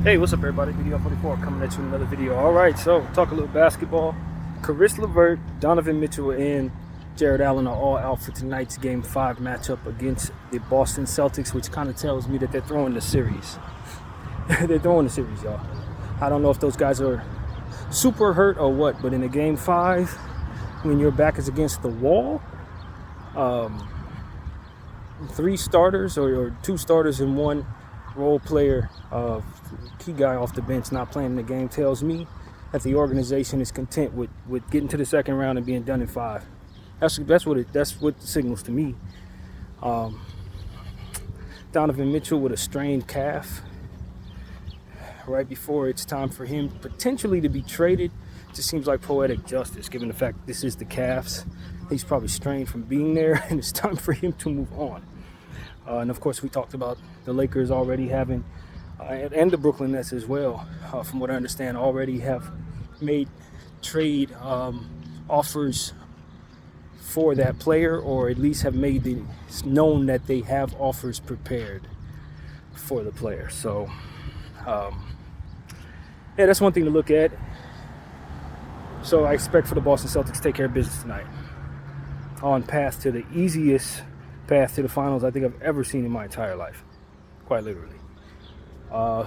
Hey, what's up everybody? Video 44 coming at you with another video. Alright, so talk a little basketball. Caris LeVert, Donovan Mitchell, and Jared Allen are all out for tonight's Game 5 matchup against the Boston Celtics, which kind of tells me that they're throwing the series. They're throwing the series, y'all. I don't know if those guys are super hurt or what, but in a Game 5, when your back is against the wall, 3 starters or 2 starters and 1 role player, key guy off the bench not playing in the game tells me that the organization is content with getting to the second round and being done in 5. That's what it signals to me. Donovan Mitchell with a strained calf right before it's time for him potentially to be traded. Just seems like poetic justice given the fact this is the Cavs. He's probably strained from being there and it's time for him to move on. And of course we talked about the Lakers already having and the Brooklyn Nets as well, from what I understand, already have made trade offers for that player, or at least have made it known that they have offers prepared for the player. So, yeah, that's one thing to look at. So I expect for the Boston Celtics to take care of business tonight, on path to the easiest path to the finals I think I've ever seen in my entire life, quite literally.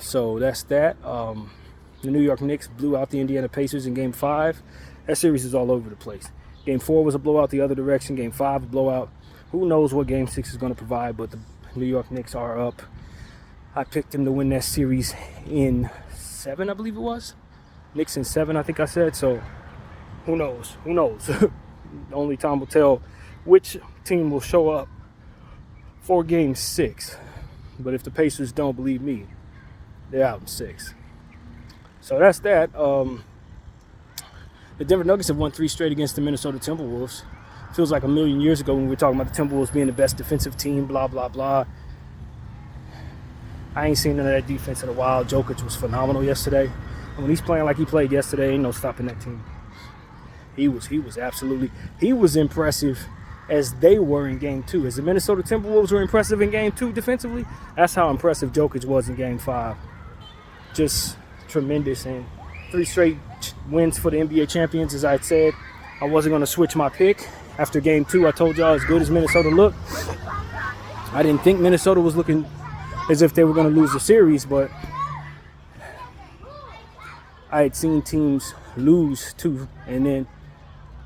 So that's that. The New York Knicks blew out the Indiana Pacers in Game 5. That series is all over the place. Game 4 was a blowout the other direction. Game 5 a blowout. Who knows what Game 6 is going to provide, but the New York Knicks are up. I picked them to win that series in 7, I believe it was. Knicks in 7, I think I said. So who knows? Who knows? Only time will tell which team will show up for Game 6. But if the Pacers don't believe me, they're out in 6. So that's that. The Denver Nuggets have won 3 straight against the Minnesota Timberwolves. Feels like a million years ago when we were talking about the Timberwolves being the best defensive team, blah, blah, blah. I ain't seen none of that defense in a while. Jokic was phenomenal yesterday. And when he's playing like he played yesterday, ain't no stopping that team. He was impressive as they were in Game 2. As the Minnesota Timberwolves were impressive in Game 2 defensively, that's how impressive Jokic was in Game 5. Just tremendous. And 3 straight wins for the NBA champions. As I said, I wasn't going to switch my pick. After Game 2, I told y'all as good as Minnesota looked, I didn't think Minnesota was looking as if they were going to lose the series, but I had seen teams lose 2 and then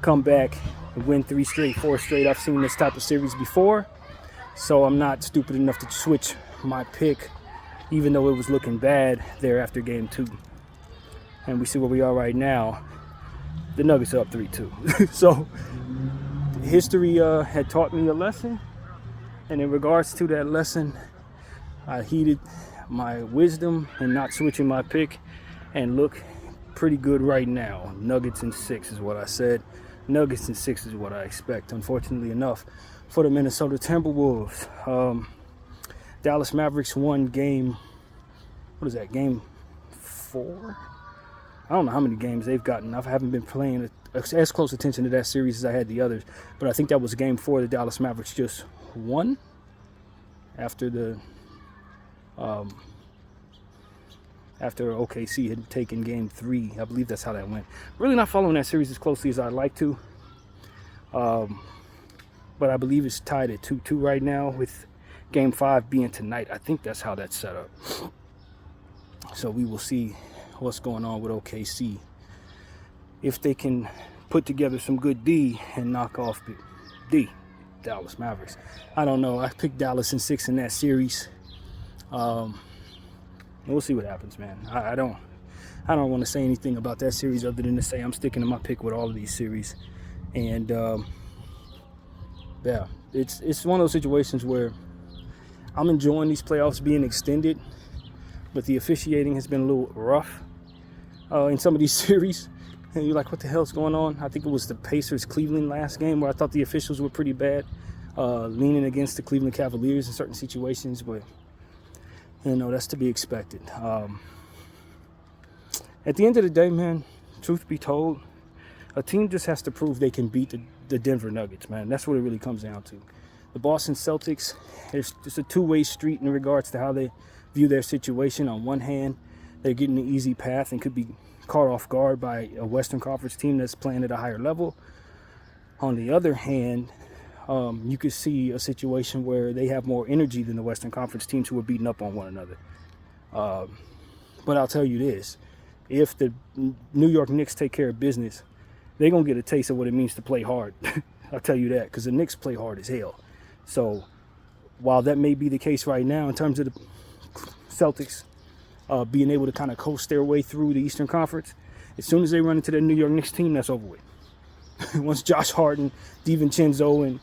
come back and win 3 straight, 4 straight. I've seen this type of series before, so I'm not stupid enough to switch my pick, even though it was looking bad there after Game 2. And we see where we are right now. The Nuggets are up 3-2. So history had taught me a lesson, and in regards to that lesson, I heeded my wisdom in not switching my pick and look pretty good right now. Nuggets in 6 is what I said. Nuggets in 6 is what I expect, unfortunately enough, for the Minnesota Timberwolves. Dallas Mavericks won Game 4? I don't know how many games they've gotten. I haven't been paying as close attention to that series as I had the others, but I think that was Game 4 the Dallas Mavericks just won after OKC had taken Game 3. I believe that's how that went. Really not following that series as closely as I'd like to. But I believe it's tied at 2-2 right now, with Game 5 being tonight. I think that's how that's set up. So we will see what's going on with OKC. If they can put together some good D and knock off the Dallas Mavericks. I don't know. I picked Dallas in 6 in that series. We'll see what happens, man. I don't want to say anything about that series other than to say I'm sticking to my pick with all of these series. And yeah, it's one of those situations where I'm enjoying these playoffs being extended, but the officiating has been a little rough in some of these series. And you're like, what the hell's going on? I think it was the Pacers-Cleveland last game where I thought the officials were pretty bad, leaning against the Cleveland Cavaliers in certain situations, but you know, that's to be expected. At the end of the day, man, truth be told, a team just has to prove they can beat the Denver Nuggets, man. That's what it really comes down to. The Boston Celtics, it's a two-way street in regards to how they view their situation. On one hand, they're getting an easy path and could be caught off guard by a Western Conference team that's playing at a higher level. On the other hand, you could see a situation where they have more energy than the Western Conference teams who are beating up on one another. But I'll tell you this, if the New York Knicks take care of business, they're going to get a taste of what it means to play hard. I'll tell you that, because the Knicks play hard as hell. So while that may be the case right now in terms of the Celtics being able to kind of coast their way through the Eastern Conference, as soon as they run into the New York Knicks team, that's over with. Once Josh Harden, DiVincenzo, and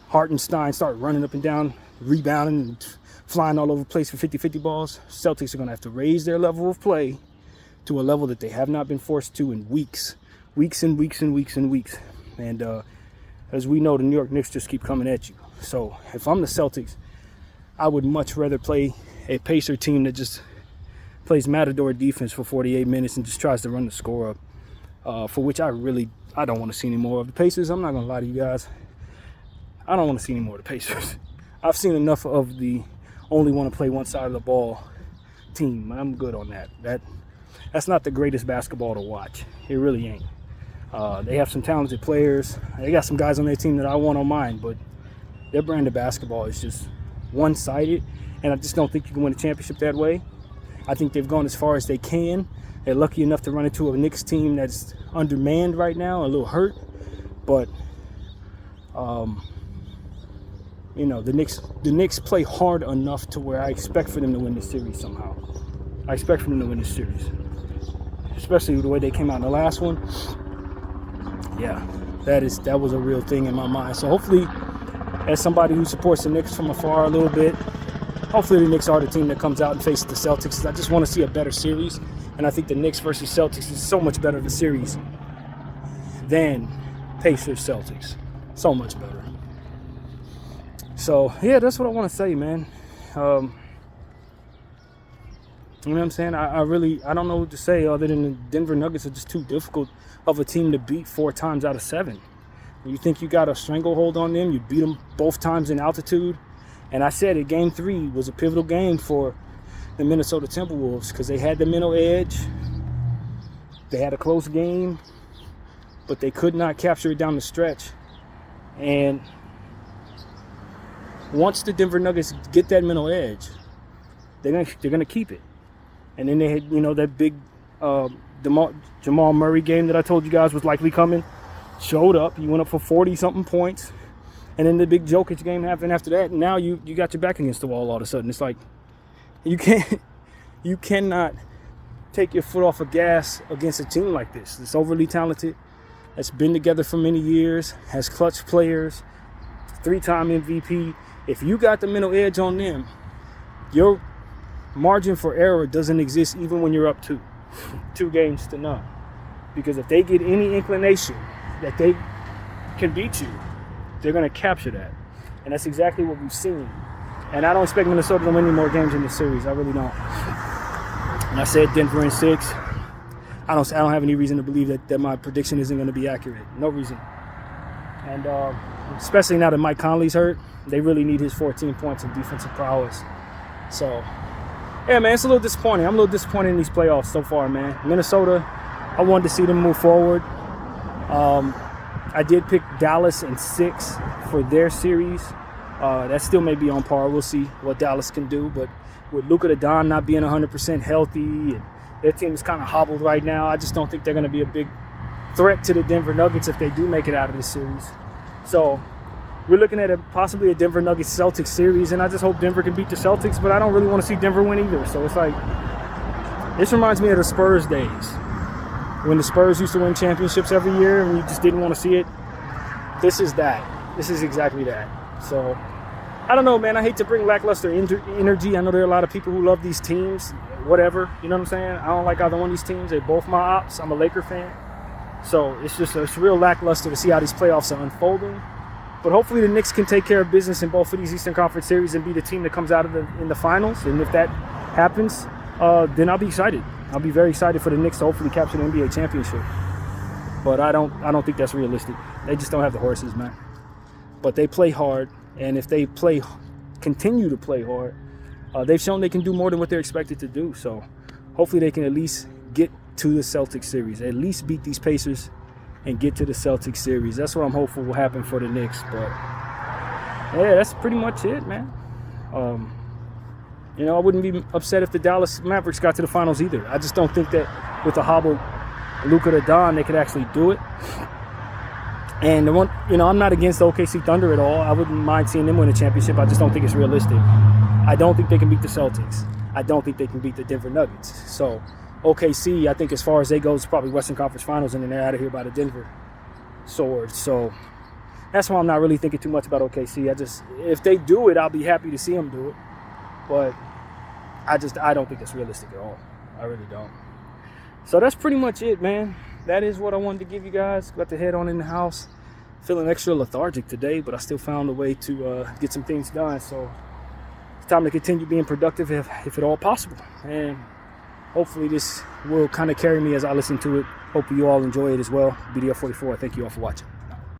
Hartenstein start running up and down, rebounding, and flying all over the place for 50-50 balls, Celtics are going to have to raise their level of play to a level that they have not been forced to in weeks. And as we know, the New York Knicks just keep coming at you. So if I'm the Celtics, I would much rather play a Pacer team that just plays matador defense for 48 minutes and just tries to run the score up, for which I don't want to see any more of the Pacers. I'm not going to lie to you guys. I don't want to see any more of the Pacers. I've seen enough of the only want to play one side of the ball team. I'm good on that. That's not the greatest basketball to watch. It really ain't. They have some talented players. They got some guys on their team that I want on mine, but their brand of basketball is just one-sided, and I just don't think you can win a championship that way. I think they've gone as far as they can. They're lucky enough to run into a Knicks team that's undermanned right now, a little hurt, but the Knicks play hard enough to where I expect for them to win this series somehow. I expect for them to win this series, especially the way they came out in the last one. Yeah, that was a real thing in my mind. So hopefully, as somebody who supports the Knicks from afar a little bit, hopefully the Knicks are the team that comes out and faces the Celtics. I just want to see a better series, and I think the Knicks versus Celtics is so much better of a series than Pacers-Celtics. So much better. So, yeah, that's what I want to say, man. You know what I'm saying? I don't know what to say other than the Denver Nuggets are just too difficult of a team to beat 4 times out of 7. When you think you got a stranglehold on them, you beat them both times in altitude. And I said it, Game 3 was a pivotal game for the Minnesota Timberwolves because they had the mental edge. They had a close game, but they could not capture it down the stretch. And once the Denver Nuggets get that mental edge, they're gonna keep it. And then they had, that big Jamal Murray game that I told you guys was likely coming. Showed up. He went up for 40-something points. And then the big Jokic game happened after that. And now you got your back against the wall all of a sudden. It's like you cannot take your foot off of gas against a team like this. It's overly talented. It's been together for many years. Has clutch players. 3-time MVP. If you got the mental edge on them, your margin for error doesn't exist even when you're up 2 games to none. Because if they get any inclination that they can beat you, they're going to capture that. And that's exactly what we've seen. And I don't expect Minnesota to win any more games in this series. I really don't. And I said Denver in 6. I don't have any reason to believe that my prediction isn't going to be accurate. No reason. And especially now that Mike Conley's hurt, they really need his 14 points of defensive prowess. So, yeah, man, it's a little disappointing. I'm a little disappointed in these playoffs so far, man. Minnesota, I wanted to see them move forward. I did pick Dallas in 6 for their series. That still may be on par. We'll see what Dallas can do. But with Luka Doncic not being 100% healthy, and their team is kind of hobbled right now, I just don't think they're going to be a big threat to the Denver Nuggets if they do make it out of this series. So we're looking at possibly a Denver Nuggets-Celtics series, and I just hope Denver can beat the Celtics, but I don't really want to see Denver win either. So it's like, this reminds me of the Spurs days, when the Spurs used to win championships every year and you just didn't want to see it. This is that. This is exactly that. So, I don't know, man. I hate to bring lackluster energy. I know there are a lot of people who love these teams. Whatever. You know what I'm saying? I don't like either one of these teams. They're both my ops. I'm a Laker fan. So, it's real lackluster to see how these playoffs are unfolding. But hopefully the Knicks can take care of business in both of these Eastern Conference series and be the team that comes out in the finals. And if that happens, then I'll be excited. I'll be very excited for the Knicks to hopefully capture the NBA championship. But I don't think that's realistic. They just don't have the horses, man. But they play hard, and if they continue to play hard, they've shown they can do more than what they're expected to do. So hopefully they can at least get to the Celtics series, at least beat these Pacers and get to the Celtics series. That's what I'm hopeful will happen for the Knicks. But yeah, that's pretty much it, man. You know, I wouldn't be upset if the Dallas Mavericks got to the finals either. I just don't think that with the hobbled Luka to Don, they could actually do it. And the one, you know, I'm not against the OKC Thunder at all. I wouldn't mind seeing them win a championship. I just don't think it's realistic. I don't think they can beat the Celtics. I don't think they can beat the Denver Nuggets. So OKC, I think as far as they go, is probably Western Conference Finals, and then they're out of here by the Denver Swords. So that's why I'm not really thinking too much about OKC. If they do it, I'll be happy to see them do it. But I don't think it's realistic at all. I really don't. So that's pretty much it, man. That is what I wanted to give you guys. Got to head on in the house. Feeling extra lethargic today, but I still found a way to get some things done. So it's time to continue being productive if at all possible. And hopefully this will kind of carry me as I listen to it. Hope you all enjoy it as well. BDF44, thank you all for watching.